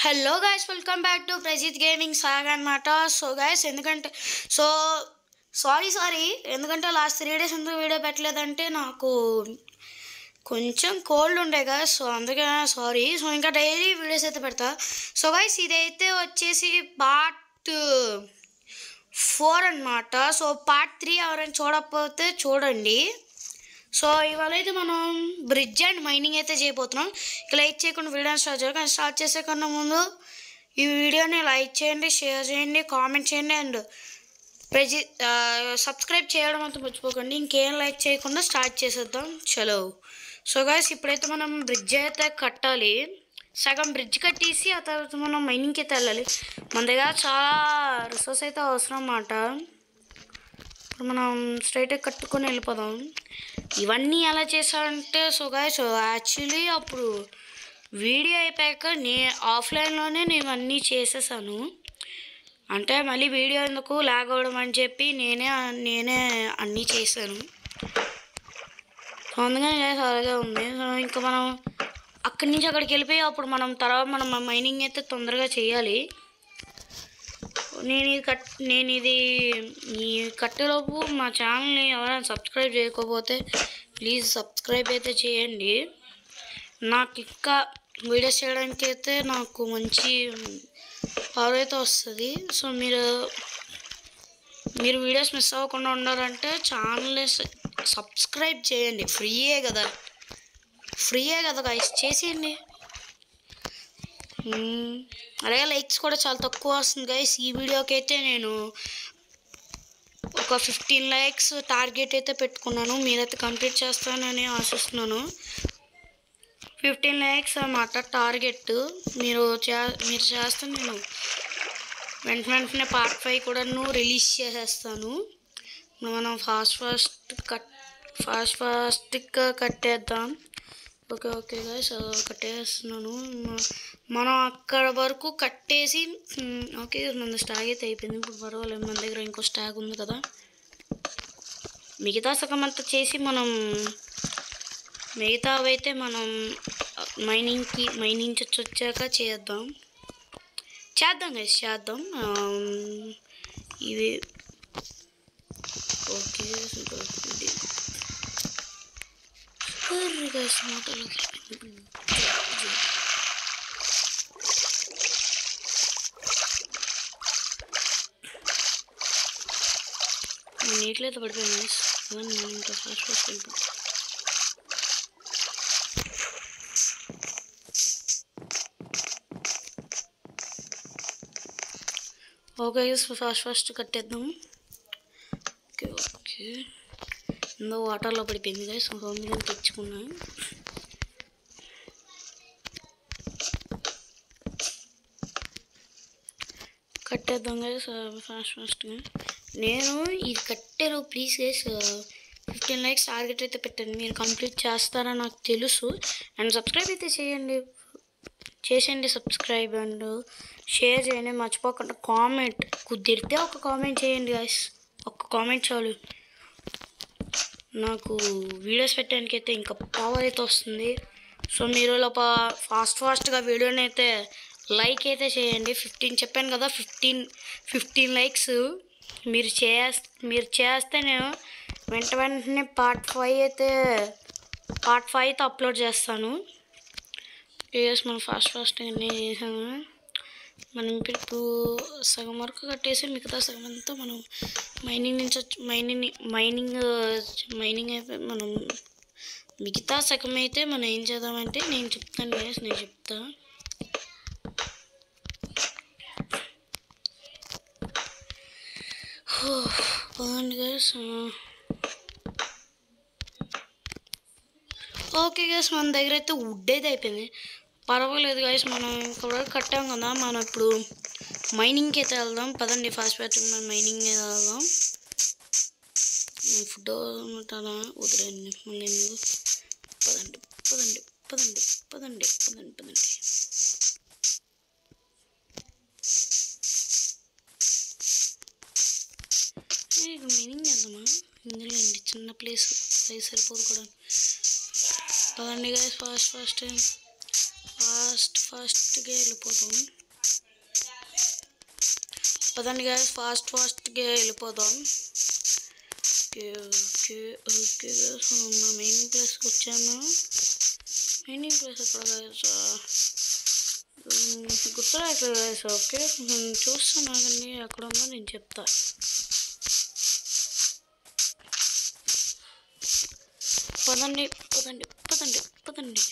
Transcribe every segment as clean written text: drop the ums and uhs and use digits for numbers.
Hello guys, welcome back to Prajith gaming Saga అనమాట. So guys, sorry ఎందుకంటే last 3 days ఎందుకు video పెట్టలేదంటే నాకు కొంచెం కోల్డ్ ఉండే గైస్. సో అందుకే సారీ. సో ఇంకా డైలీ వీడియోస్ అయితే పెడతా. సో గైస్, ఇదైతే వచ్చేసి పార్ట్ 4 అనమాట. సో పార్ట్ 3 ఎవరైనా చూడకపోతే చూడండి. సో ఇవాళ అయితే మనం బ్రిడ్జ్ అండ్ మైనింగ్ అయితే చేయబోతున్నాం. ఇక లైక్ చేయకుండా వీడియోని స్టార్ట్ చేయాలి. కానీ స్టార్ట్ చేసే కన్నా ముందు ఈ వీడియోని లైక్ చేయండి, షేర్ చేయండి, కామెంట్ చేయండి అండ్ సబ్స్క్రైబ్ చేయడం అంతా మర్చిపోకండి. ఇంకేం లైక్ చేయకుండా స్టార్ట్ చేసేద్దాం. చలో. సో గైస్, ఇప్పుడైతే మనం బ్రిడ్జ్ అయితే కట్టాలి. సగం బ్రిడ్జ్ కట్టేసి ఆ తర్వాత మనం మైనింగ్కి అయితే వెళ్ళాలి. మన దగ్గర చాలా రిసోర్స్ అయితే అవసరం అన్నమాట. ఇప్పుడు మనం స్ట్రైట్గా కట్టుకొని వెళ్ళిపోదాం. ఇవన్నీ ఎలా చేశానంటే సో గైస్, యాక్చువల్లీ అప్పుడు వీడియో అయిపోయాక ఆఫ్లైన్లోనే నేను అన్నీ చేసేసాను. అంటే మళ్ళీ వీడియో ఎందుకు లాగ్ అవ్వడం అని చెప్పి నేనే అన్నీ చేశాను. సో అందుకని అలాగే ఉంది. సో ఇంకా మనం అక్కడి నుంచి అక్కడికి వెళ్ళిపోయి అప్పుడు మనం మైనింగ్ అయితే తొందరగా చేయాలి. నేను ఇది ఈ కట్టేలోపు మా ఛానల్ని ఎవరైనా సబ్స్క్రైబ్ చేయకపోతే ప్లీజ్ సబ్స్క్రైబ్ అయితే చేయండి. నాకు ఇంకా వీడియోస్ చేయడానికి అయితే నాకు మంచి పవర్ అయితే వస్తుంది. సో మీరు వీడియోస్ మిస్ అవ్వకుండా ఉండాలంటే ఛానల్ని సబ్స్క్రైబ్ చేయండి. ఫ్రీయే కదా గైస్, చేసేయండి. అలాగే లైక్స్ కూడా చాలా తక్కువ వస్తుంది గైస్. ఈ వీడియోకి అయితే నేను ఒక 15 likes టార్గెట్ అయితే పెట్టుకున్నాను. మీరైతే కంప్లీట్ చేస్తానని ఆశిస్తున్నాను. 15 likes అన్నమాట టార్గెట్. మీరు చేస్తే నేను వెంటనే పార్ట్ 5 కూడా రిలీజ్ చేసేస్తాను. మనం ఫాస్ట్గా కట్టేద్దాం. Okay guys, కట్టేస్తున్నాను. మనం అక్కడ వరకు కట్టేసి ఓకే మన స్టాగ్ అయితే అయిపోయింది. ఇప్పుడు పర్వాలేదు, మన దగ్గర ఇంకో స్టాగ్ ఉంది కదా. మిగతా సగం అంతా చేసి మిగతావైతే మనం మైనింగ్ వచ్చాక చేద్దాం గైస్, చేద్దాం. ఇవి ఓకే గైస్, మాటలోకి నీటిలో అయితే పడిపోయింది గైస్. నేను ఇంకా ఫాస్ట్ వెళ్ళిపోయాను. ఓకే గైస్, ఫాస్ట్ కట్టేద్దాం. ఓకే ఇందో వాటర్లో పడిపోయింది గైస్. మీద తెచ్చుకున్నాను. కట్టేద్దాం గైస్ ఫాస్ట్గా. నేను ఇది కట్టారు ప్లీజ్ గైస్. 15 likes టార్గెట్ అయితే పెట్టండి. మీరు కంప్లీట్ చేస్తారని నాకు తెలుసు. అండ్ సబ్స్క్రైబ్ అయితే చేసేయండి. సబ్స్క్రైబ్ అండ్ షేర్ చేయండి. మర్చిపోకుండా కామెంట్, కుదిరితే ఒక కామెంట్ చేయండి గైస్. ఒక్క కామెంట్ చాలు. నాకు వీడియోస్ పెట్టడానికి అయితే ఇంకా పవర్ అయితే వస్తుంది. సో మీరు ఫాస్ట్గా వీడియోని అయితే లైక్ అయితే చేయండి. 15 చెప్పాను కదా, 15 likes మీరు చేస్తే నేను వెంటనే పార్ట్ 5 అయితే అప్లోడ్ చేస్తాను. మనం ఫాస్ట్గా అన్నీ చేసాము. మనం ఇప్పుడు సగం వరకు కట్టేసి మిగతా సగం అంతా మనం మైనింగ్ అయిపోయి మనం మిగతా సగం అయితే మనం ఏం చేద్దామంటే నేను చెప్తాను గైస్. పదండి గైస్. ఓకే గైస్, మన దగ్గర అయితే వుడ్ అయితే అయిపోయింది. పర్వాలేదు గైస్, మనం ఇక్కడ కట్టాం కదా. మనం ఇప్పుడు మైనింగ్కి అయితే వెళ్దాం. పదండి ఫాస్ట్ మనం మైనింగ్ వెళ్దాం. ఫుడ్ అలా వదిలేండి. మళ్ళీ పదండి. ఇక్కడ మైనింగ్ చేద్దామా? ఇందులో అండి చిన్న ప్లేస్ సరిపోదు కూడా. పదండి గైస్, ఫాస్ట్ ఫాస్ట్గా వెళ్ళిపోదాం. పదండి గైస్, ఫాస్ట్గా వెళ్ళిపోదాం. Okay okay okay guys, main ప్లేస్కి వచ్చాము. మెయిన్ ప్లేస్ ఎక్కడ గైస్? గుర్తురాక గైస్. ఓకే చూస్తున్నానండి, ఎక్కడ ఉందో నేను చెప్తా. పదండి పదండి పదండి పదండి.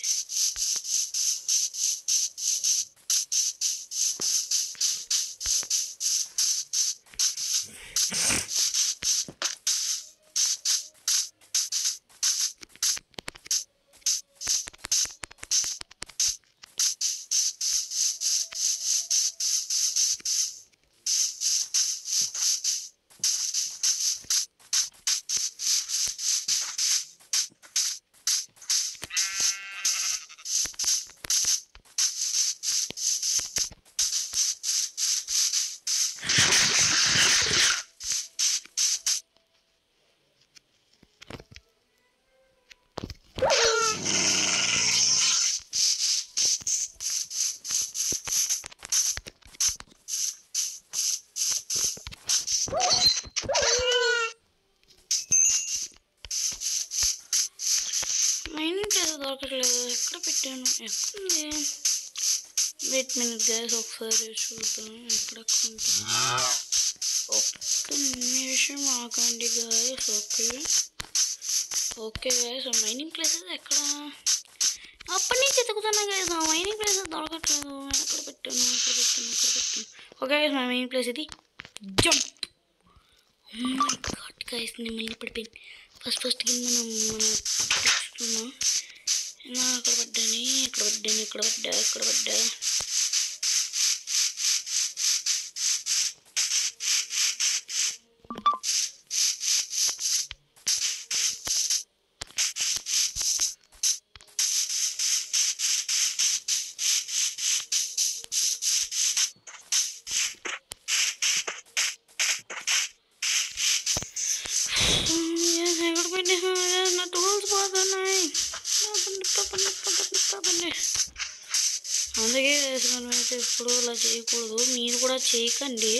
మైనింగ్ ప్లేస్ దొరకట్లేదు, ఎక్కడ పెట్టాను? ఎక్కడుంది? వెయిట్ మినిట్ గైస్, ఒకసారి చూద్దాం ఎక్కడెక్కడ ఉంటుంది. ఒక్క నిమిషం ఆగండి guys. Okay guys, mining places ఎక్కడ? అప్పటి నుంచి ఎత్తుకుతున్నా గైస్, మైనింగ్ ప్లేసెస్ దొరకట్లేదు. ఎక్కడ పెట్టాను? ఓకే గైస్, మా మైనింగ్ ప్లేస్ ఇది. Jump. Oh my god guys, నేను మళ్ళీ పడిపోయింది. ఫస్ట్ కింద మనం తెచ్చుకున్నాం. అక్కడ పడ్డా. నా టూల్స్ పోతున్నాయి. అందుకే మనమైతే ఎప్పుడు అలా చేయకూడదు, మీరు కూడా చేయకండి.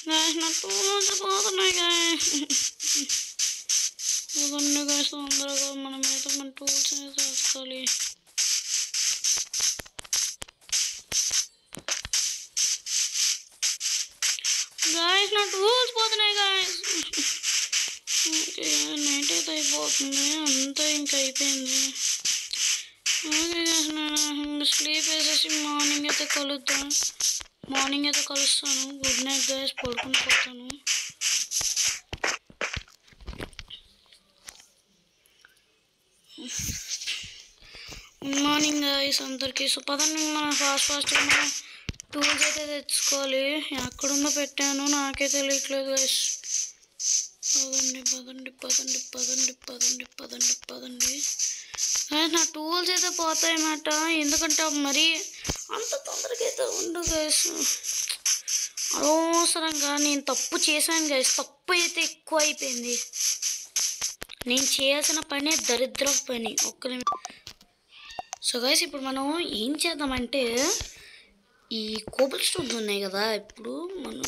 నా టూల్స్ పోతున్నాయి గాయస్. తొందరగా మనమైతే మన టూల్స్ అనేది వేసుకోవాలి. గాయస్ నా టూల్స్ పోతున్నాయి గాయస్. ఓకే నైట్ అయితే అయిపోతుంది, అంతా ఇంకా అయిపోయింది. ఓకే గాయస్, నేను స్లీప్ వేసేసి మార్నింగ్ అయితే కలుస్తాను. గుడ్ నైట్ గాయస్, పడుకుని పోతాను. గుడ్ మార్నింగ్ గాయస్ అందరికీ. సో పదండి మనం ఫాస్ట్గా మనం టూల్స్ అయితే తెచ్చుకోవాలి. ఎక్కడుందో పెట్టాను నాకే తెలియట్లేదు గైస్. పదండి. నా టూల్స్ అయితే పోతాయన్నమాట, ఎందుకంటే మరి అంత తొందరగా అయితే ఉండదు గైస్. అనవసరంగా నేను తప్పు చేశాను గైస్. తప్పు అయితే ఎక్కువ అయిపోయింది. నేను చేయాల్సిన పని దరిద్రపు పని. సో గైస్ ఇప్పుడు మనం ఏం చేద్దామంటే, ఈ కోబల్ స్టోన్స్ ఉన్నాయి కదా, ఇప్పుడు మనం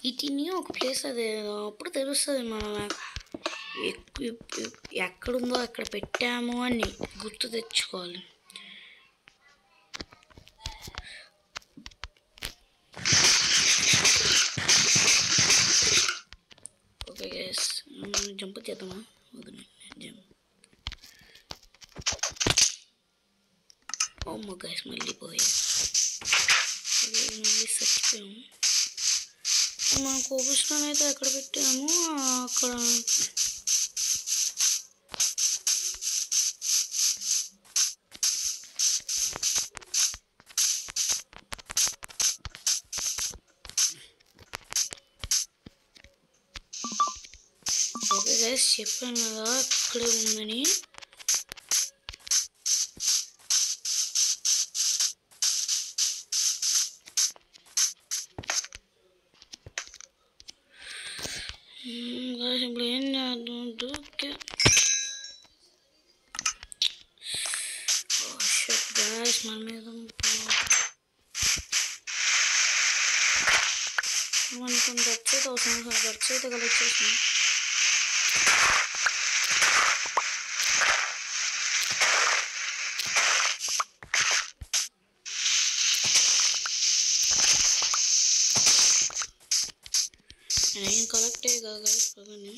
వీటిని ఒక ప్లేస్ అది అప్పుడు తెలుస్తుంది మనం ఎక్కడుందో అక్కడ పెట్టాము అని గుర్తు తెచ్చుకోవాలి. ఓకే గైస్, మనం జంప్ చేద్దామా? జంప్. ఓ గైస్ మళ్ళీ పోయా, మళ్ళీ చచ్చిపోయాము. మనం కోబల్ స్టోన్ అయితే ఎక్కడ పెట్టాము? అక్కడ. ఓకే గైస్, చెప్పాను కదా అక్కడే ఉందని. ఇప్పుడు ఏం చేద్దాం మన మీద మనకు ఖర్చు అయితే అవసరం ఖర్చు అయితే కలెక్ట్ చేసాను. నేను కలెక్ట్ అయ్యి కాదు పదండి.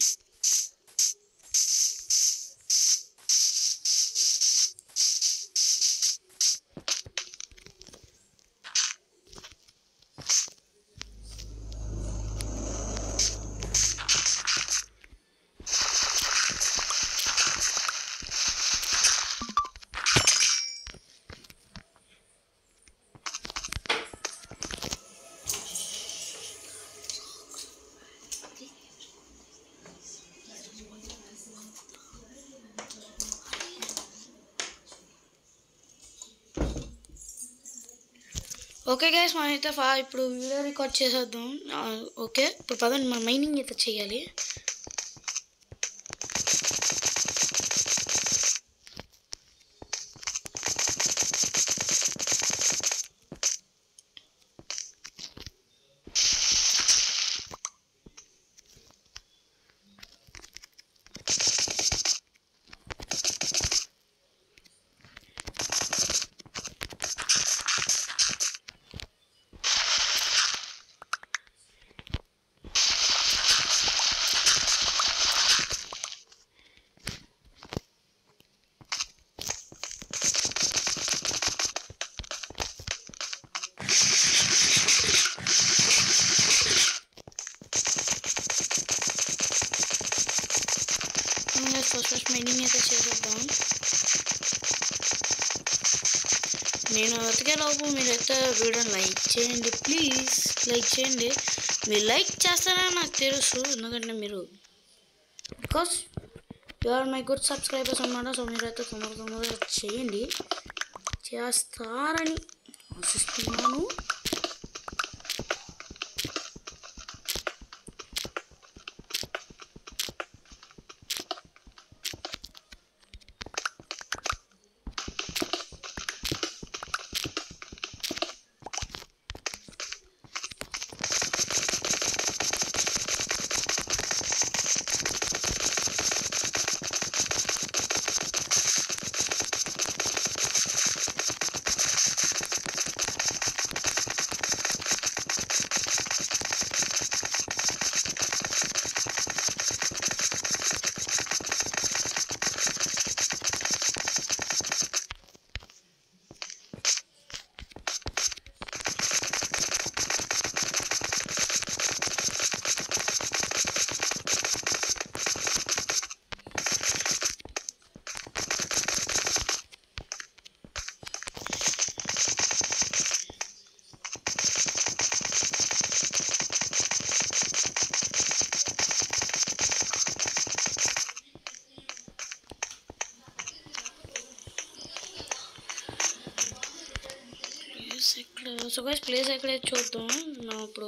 ఓకే గైస్, మనమైతే ఇప్పుడు వీడియో రికార్డ్ చేసేద్దాం. ఓకే, ఇప్పుడు పదండి మనం మైనింగ్ అయితే చేయాలి. ఫస్ట్ మైనింగ్ అయితే చేసేద్దాం. నేను వెతికే లోపు మీరైతే వీడియోని లైక్ చేయండి, ప్లీజ్ లైక్ చేయండి. మీరు లైక్ చేస్తారని నాకు తెలుసు, ఎందుకంటే మీరు because you are my good subscribers అన్నమాట. సో మీరైతే తొందరగా చేయండి, చేస్తారని ఆశిస్తున్నాను. సో గైస్ ప్లేస్ ఎక్కడే చూద్దాం. నా ఇప్పుడు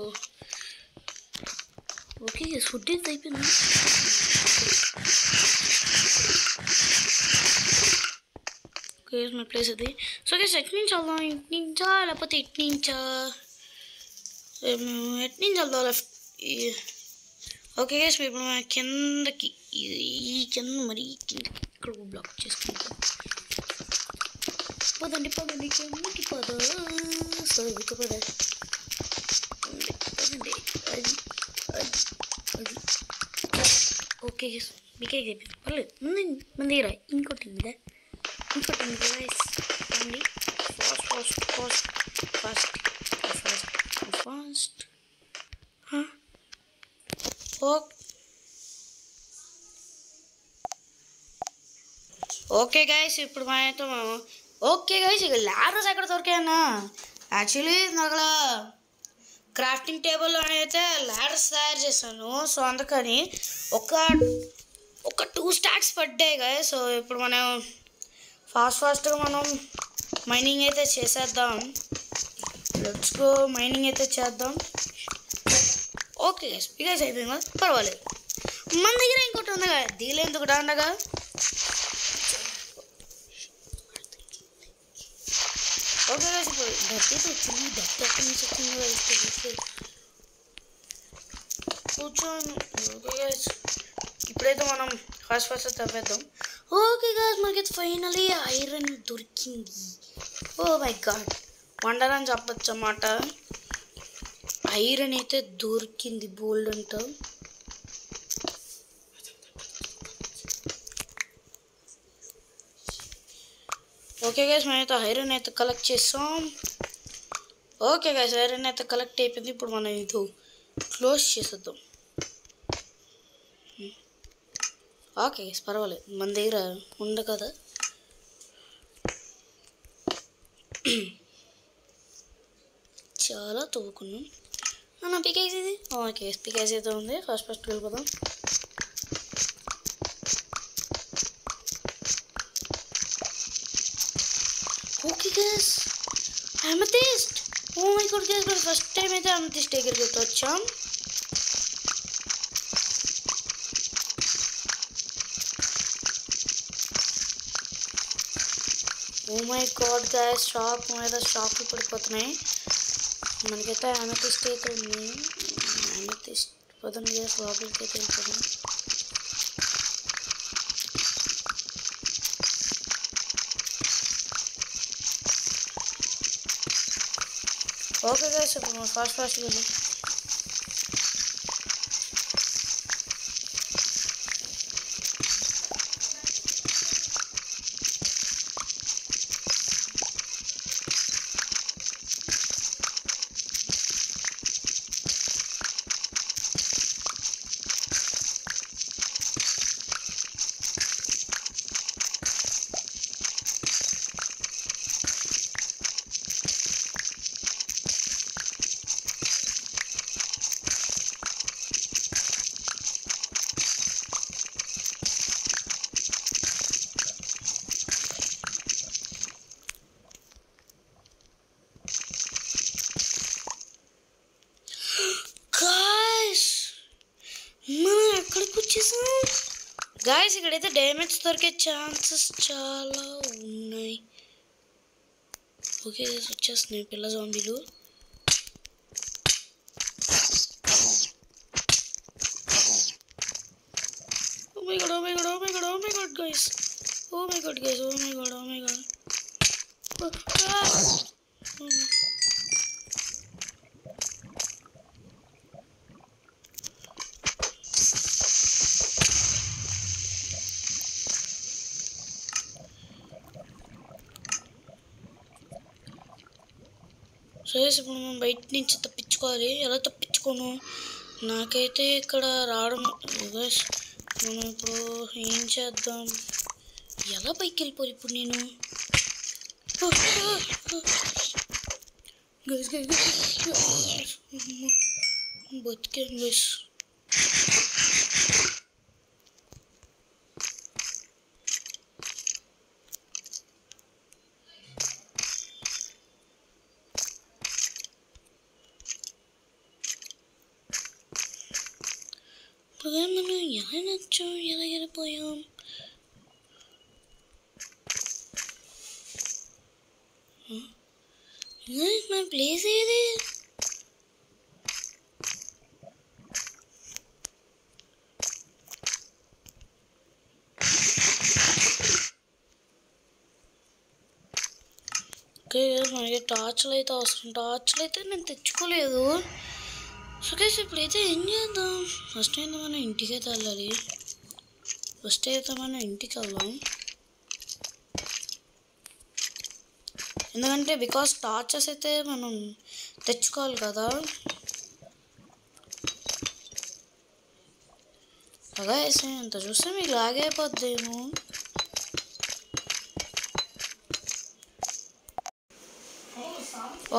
ఓకే ఫుడ్ అయితే అయిపోయింది. ఓకే మన ప్లేస్ అది. సో గైస్ ఎటు నుంచి వెళ్దాం, ఇటు నుంచా లేకపోతే ఇటు నుంచా? ఎటు నుంచి వెళ్దాం? లెఫ్ట్. ఓకే గైస్ ఇప్పుడు మన కిందకి ఈ కింద మరి కిందకి ఇక్కడ బ్లాక్ చేసుకుంటాం. పదండి కిందకి సరుకు పదండి. ఓకే మీకే చెప్పింది పర్లేదు. మన దగ్గర ఇంకోటి ఉంది గైస్. అండి ఫాస్ట్ ఓకే గైస్ ఇప్పుడు మనతో ఓకే గైస్ ఇక ల్యాడర్స్ ఎక్కడ దొరికాయన్నా? యాక్చువల్లీ నాకు క్రాఫ్టింగ్ టేబుల్లో అయితే ల్యాడర్స్ తయారు చేశాను. సో అందుకని ఒక 2 స్టాక్స్ పడ్డాయి గైస్. సో ఇప్పుడు మనం ఫాస్ట్గా మనం మైనింగ్ అయితే చేసేద్దాం. లెట్స్ గో మైనింగ్ అయితే చేద్దాం. ఓకే గైస్ అయిపోయింది కదా, పర్వాలేదు. మన దగ్గర ఇంకోటి ఉందిగా, దీని ఎందుకు ఉండగా. ఓకే గైస్, ఇప్పుడు డబ్బు వచ్చింది. డబ్బు ఎక్కడి నుంచి వచ్చింది కూర్చోను. ఓకే గైస్, ఇప్పుడైతే మనం ఫస్ట్ తప్పేద్దాం. ఓకే గైస్, మనకైతే ఫైనలీ ఐరన్ దొరికింది. ఓ మై గాడ్, వండర్ అని చెప్పచ్చు అన్నమాట. ఐరన్ అయితే దొరికింది, బోల్డ్ అంతా. ఓకే గైస్, మనమైతే ఐరన్ అయితే కలెక్ట్ చేస్తాం. ఓకే గైస్, ఐరన్ అయితే కలెక్ట్ అయిపోయింది. ఇప్పుడు మనం ఇది క్లోజ్ చేసేద్దాం. ఓకే గైస్, పర్వాలేదు, మన దగ్గర ఉంది కదా. చాలా తవ్వుకున్నాం. నా పికేజ్ ఇది. ఓకే, పికేజ్ అయితే ఉంది. ఫస్ట్ వెళ్ళిపోదాం. Okay guys, amethyst. Oh my god guys, మనం ఫస్ట్ టైం అయితే అమెథిస్ట్ దగ్గరికి అయితే వచ్చాం. Oh my god guys, shock మీద షాక్లు పడిపోతున్నాయి. మనకైతే అమెథిస్ట్ అయితే ఉంది. అమెథిస్ట్ పోదాం గైస్, లోపలికి అయితే వెళ్ళిపోదాం. ఓకే గైస్, ఇప్పుడు మనం ఫాస్ట్ వెళ్దాం. గాయస్, ఇక్కడైతే డ్యామేజ్ దొరికే ఛాన్సెస్ చాలా ఉన్నాయి. ఓకే గైస్, వచ్చేస్తున్నాయి పిల్ల జాంబీలు. Oh my god, oh my god, oh my god, oh my god guys, oh my god guys, oh my god, oh my god. So ఇప్పుడు మనం బయట నుంచి తప్పించుకోవాలి. ఎలా తప్పించుకోను? నాకైతే ఇక్కడ రావడం. మనం ఇప్పుడు ఏం చేద్దాం? ఎలా పైకి వెళ్ళిపోయి ఇప్పుడు నేను? బతికాను గైస్. మనం ఎలా నచ్చాం, ఎలా వెళ్ళిపోయాం? మన ప్లేస్ ఏది? ఓకే, మనకి టార్చ్లు అయితే అవసరం. టార్చ్లు అయితే నేను తెచ్చుకోలేదు. సో గైస్, ఇప్పుడైతే ఏం చేద్దాం? ఫస్ట్ అయితే మనం ఇంటికి అయితే వెళ్ళాలి. ఫస్ట్ అయితే మనం ఇంటికి వెళ్దాం. ఎందుకంటే బికాస్ టార్చెస్ అయితే మనం తెచ్చుకోవాలి కదా. అలా వేసే అంత చూస్తే మీకు లాగైపోద్దేమో.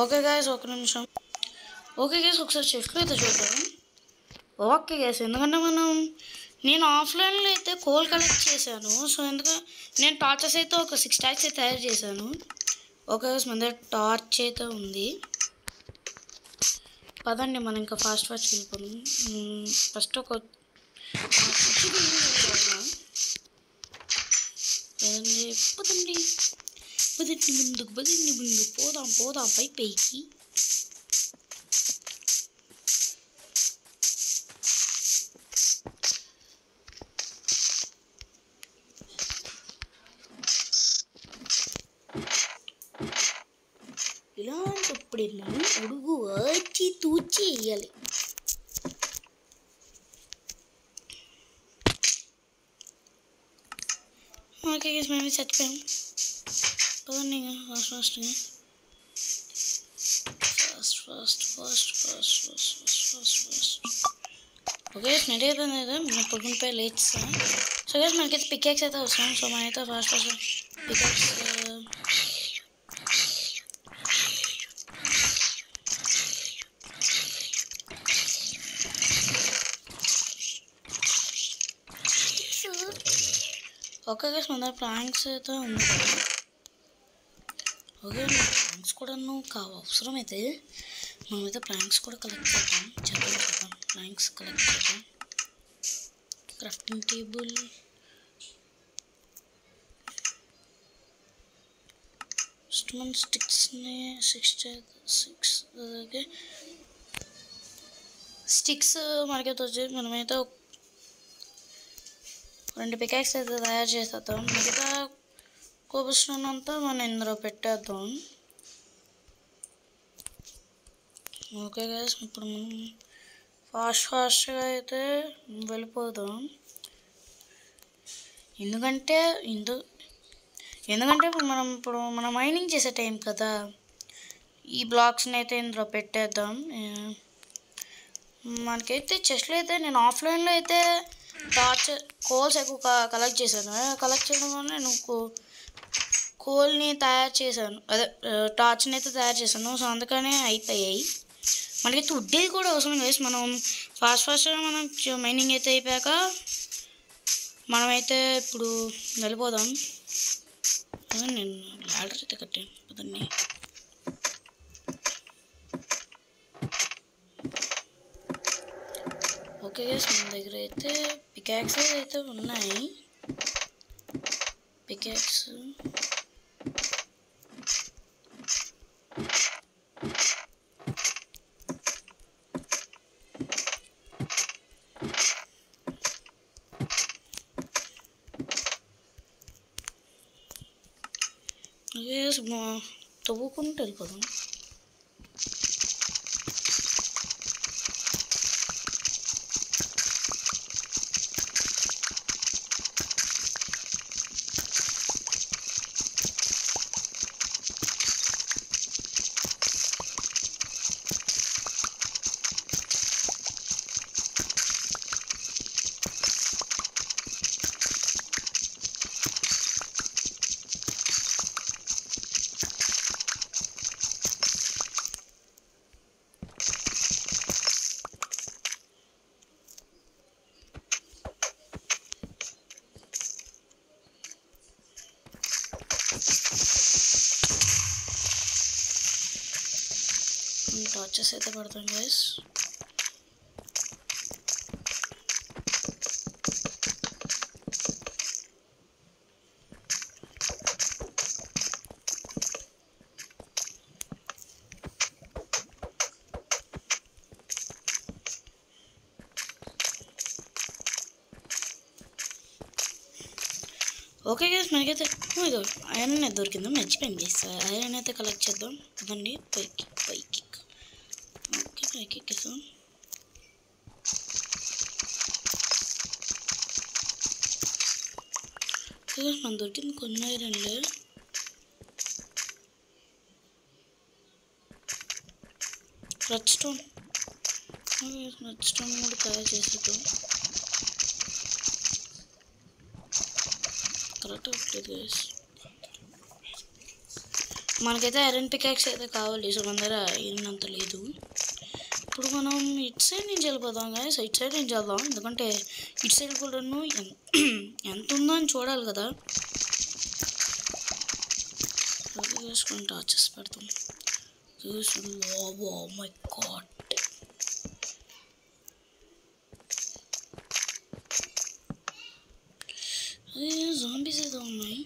ఓకే గైస్, ఒక నిమిషం. ఓకే గైస్, ఒకసారి చెట్లు అయితే చూద్దాం. ఓకే గైస్, ఎందుకంటే నేను ఆఫ్లైన్లో అయితే కోల్ కలెక్ట్ చేశాను. సో ఎందుకంటే నేను టార్చెస్ అయితే ఒక 6 టైప్స్ అయితే తయారు చేశాను. ఓకే గైస్, మన దగ్గర టార్చ్ అయితే ఉంది. పదండి మనం ఇంకా ఫాస్ట్ వెళ్ళిపోదాం. ఫస్ట్ ఒక పదండి ముందుకు పోదాం పైకి. ఇలాంటప్పుడు మనం అడుగు వచ్చి తూచి వేయాలి. ఓకే గైస్, మేము చచ్చిపోయాం. పదండి ఫాస్ట్గా. ఓకే రెడీ అయిపోయింది కదా, నేను పొద్దున్నపై లేచిస్తాను. సో గైస్ మనకైతే పికాక్స్ అయితే అవసరం. సో మనమైతే ఫాస్ట్ పికాక్స్ ఓకే గైస్ మన దగ్గర ప్లాంక్స్ అయితే ఉంది. ఓకే ప్లాంక్స్ కూడా అవసరం అయితే మనమైతే ప్లాంక్స్ కూడా కలెక్ట్ చేద్దాం. ప్లాంక్స్ కలెక్ట్ చేద్దాం. క్రాఫ్టింగ్ టేబుల్, మన స్టిక్స్ని 6 ఓకే స్టిక్స్ మనకైతే వచ్చేసి మనమైతే 2 పికాక్స్ అయితే తయారు చేసేద్దాం. మిగతా కోబల్స్టోన్ అంతా మనం ఇందులో పెట్టేద్దాం. ఓకే గైస్ ఇప్పుడు మనం ఫాస్ట్గా అయితే వెళ్ళిపోదాం. ఎందుకంటే ఇప్పుడు మనం మైనింగ్ చేసే టైం కదా. ఈ బ్లాక్స్ని అయితే ఇందులో పెట్టేద్దాం. మనకైతే చెస్ట్లో అయితే నేను ఆఫ్లైన్లో అయితే కోల్స్ ఎక్కువ కలెక్ట్ చేశాను. కలెక్ట్ చేయడం వల్ల నేను కోల్ని తయారు చేశాను, అదే టార్చ్ని అయితే తయారు చేశాను. సో అందుకనే అయిపోయాయి. మనకైతే ఉడ్డేది కూడా అవసరం లేదు. మనం ఫాస్ట్గా మనం మైనింగ్ అయితే అయిపోయాక మనమైతే ఇప్పుడు వెళ్ళిపోదాం. నేను లాడర్ అయితే కట్టాను కదండి. ఓకే గైస్ మన దగ్గర అయితే పికాక్సెస్ అయితే ఉన్నాయి. పికాక్స్ తవ్వుకుంటూ వెళ్ళిపోదాం. టార్చెస్ అయితే పడతాం గైస్. ఓకే గైస్ మనకైతే ఐరన్ అయితే దొరికిందో మర్చిపోయింది. ఐరన్ అయితే కలెక్ట్ చేద్దాం కదండి. పైకి ఓకే పైకి ఎక్కేసాం. మన దొరికింది కొన్ని ఐరన్లే. రెడ్ స్టోన్ కూడా తయారు చేసేద్దాం. కరెక్ట్ అవుతుంది గైస్. మనకైతే ఐరన్ పికాక్స్ అయితే కావాలి. సో మన దగ్గర ఐరన్ అంత లేదు. ఇప్పుడు మనం ఇటు సైడ్ నుంచి వెళ్ళిపోదాం గైస్. ఇటు సైడ్ నుంచి వెళ్దాం, ఎందుకంటే ఇటు సైడ్ కూడా ఎంత ఉందో అని చూడాలి కదా. వేసుకొని టార్చెస్ పెడతాం. ఓ మై గాడ్, జాంబీస్ ఏదో ఉన్నాయి.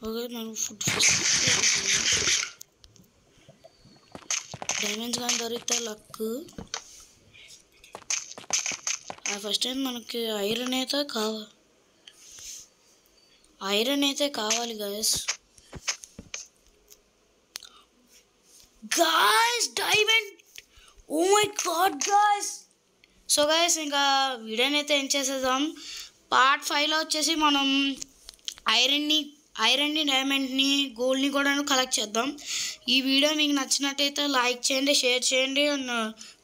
ఓకే, మనం ఫుడ్ డైమండ్స్ కానీ దొరికితే లక్. ఫస్ట్ టైం మనకి ఐరన్ అయితే కావాలి guys. Diamond, oh my god guys. So guys ఇంకా వీడియోని అయితే ఏం చేసేద్దాం. పార్ట్ 5లో వచ్చేసి మనం ఐరన్ని, డైమండ్ని, గోల్డ్ని కూడా కలెక్ట్ చేద్దాం. ఈ వీడియో మీకు నచ్చినట్టయితే లైక్ చేయండి, షేర్ చేయండి, అండ్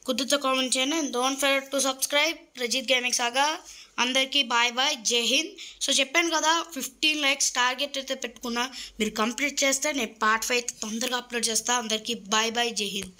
కుదిరితే కామెంట్ చేయండి. And don't forget to subscribe Prajith gaming Saga. అందరికీ బాయ్ బాయ్, జై హింద్. సో చెప్పాను కదా 15 likes టార్గెట్ అయితే పెట్టుకున్నా. మీరు కంప్లీట్ చేస్తే నేను పార్ట్ 5 తొందరగా అప్లోడ్ చేస్తాను. అందరికీ బాయ్ బాయ్, జై హింద్.